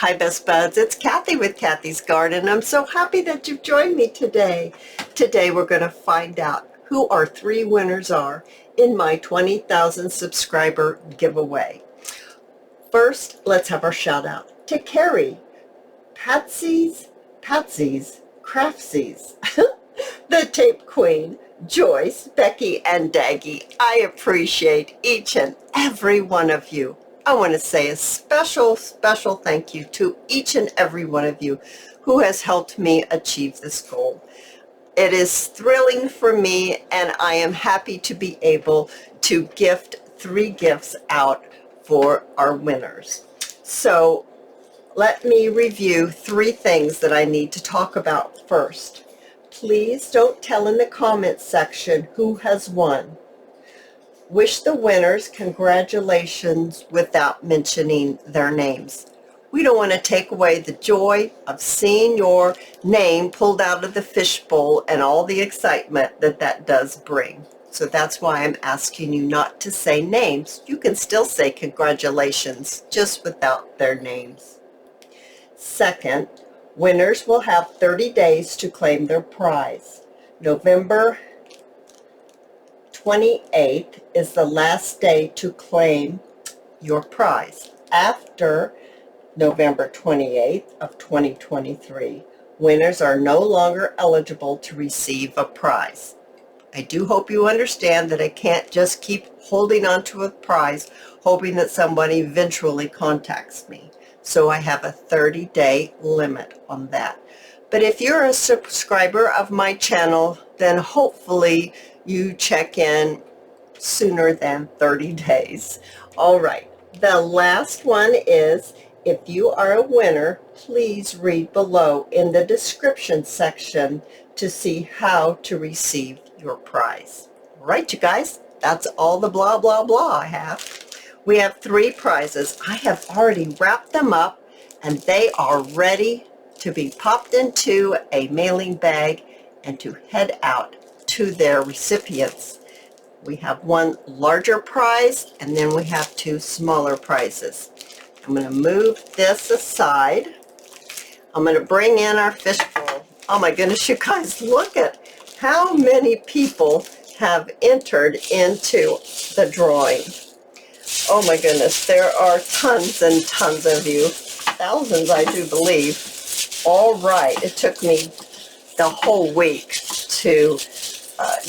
Hi, Best Buds. It's Cathy with Cathy's Garden. I'm so happy that you've joined me today. Today we're going to find out who our 3 winners are in my 20,000 subscriber giveaway. First, let's have our shout out to Carrie, Patsy's, Craftsy's, the Tape Queen, Joyce, Becky, and Daggy. I appreciate each and every one of you. I want to say a special thank you to each and every one of you who has helped me achieve this goal. It is thrilling for me, and I am happy to be able to gift 3 gifts out for our winners. So let me review 3 things that I need to talk about first. Please don't tell in the comments section who has won. Wish the winners congratulations without mentioning their names. We don't want to take away the joy of seeing your name pulled out of the fishbowl and all the excitement that does bring. So that's why I'm asking you not to say names. You can still say congratulations, just without their names. Second, winners will have 30 days to claim their prize. November 28th is the last day to claim your prize. After November 28th of 2023, winners are no longer eligible to receive a prize. I do hope you understand that I can't just keep holding on to a prize, hoping that somebody eventually contacts me. So I have a 30-day limit on that. But if you're a subscriber of my channel, then hopefully you check in sooner than 30 days. All right, the last one is, if you are a winner, please read below in the description section to see how to receive your prize. All right, you guys, that's all the blah, blah, blah I have. We have 3 prizes. I have already wrapped them up, and they are ready to be popped into a mailing bag and to head out to their recipients. We have 1 larger prize, and then we have 2 smaller prizes. I'm going to move this aside. I'm going to bring in our fishbowl. Oh my goodness, you guys, look at how many people have entered into the drawing. Oh my goodness, there are tons and tons of you. Thousands, I do believe. All right, it took me the whole week to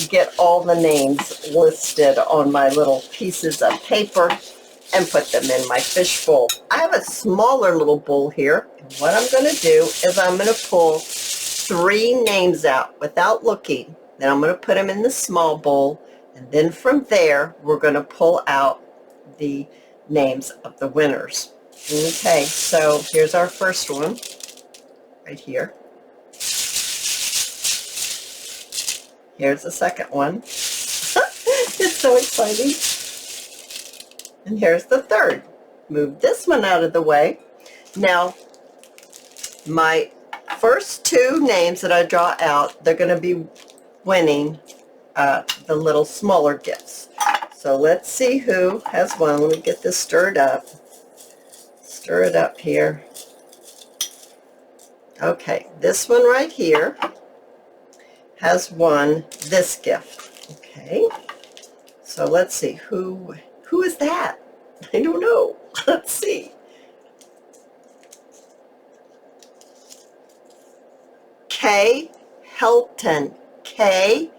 get all the names listed on my little pieces of paper and put them in my fish bowl. I have a smaller little bowl here. And what I'm going to do is I'm going to pull 3 names out without looking. Then I'm going to put them in the small bowl, and then from there we're going to pull out the names of the winners. Okay, so here's our first one right here. Here's the second one. It's so exciting. And here's the third. Move this one out of the way. Now, my first 2 names that I draw out, they're going to be winning the little smaller gifts. So let's see who has won. Let me get this stirred up. Stir it up here. Okay, this one right here has won this gift. Okay, so let's see, who is that? I don't know. Let's see. K. Helton. K.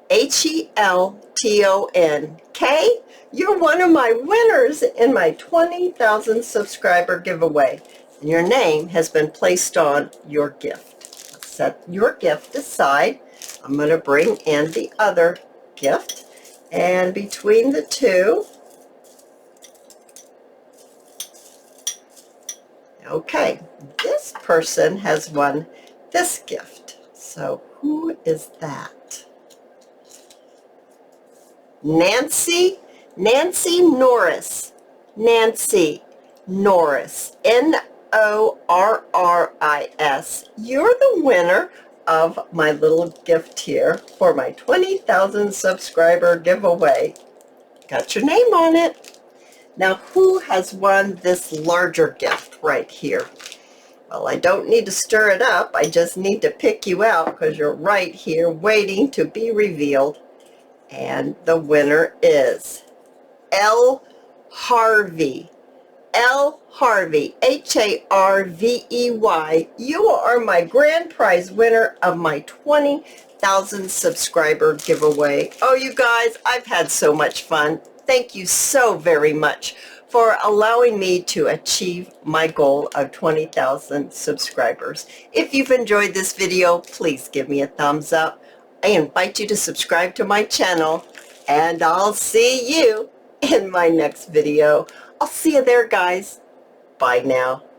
Helton. K, you're one of my winners in my 20,000 subscriber giveaway. And your name has been placed on your gift. Let's set your gift aside. I'm going to bring in the other gift. And between the 2, okay, this person has won this gift. So who is that? Nancy Norris. Nancy Norris. Norris. You're the winner of my little gift here for my 20,000 subscriber giveaway. Got your name on it. Now, who has won this larger gift right here? Well, I don't need to stir it up. I just need to pick you out because you're right here waiting to be revealed. And the winner is L. Harvey. L. Harvey, Harvey. You are my grand prize winner of my 20,000 subscriber giveaway. Oh, you guys, I've had so much fun. Thank you so very much for allowing me to achieve my goal of 20,000 subscribers. If you've enjoyed this video, please give me a thumbs up. I invite you to subscribe to my channel, and I'll see you in my next video. I'll see you there, guys. Bye now.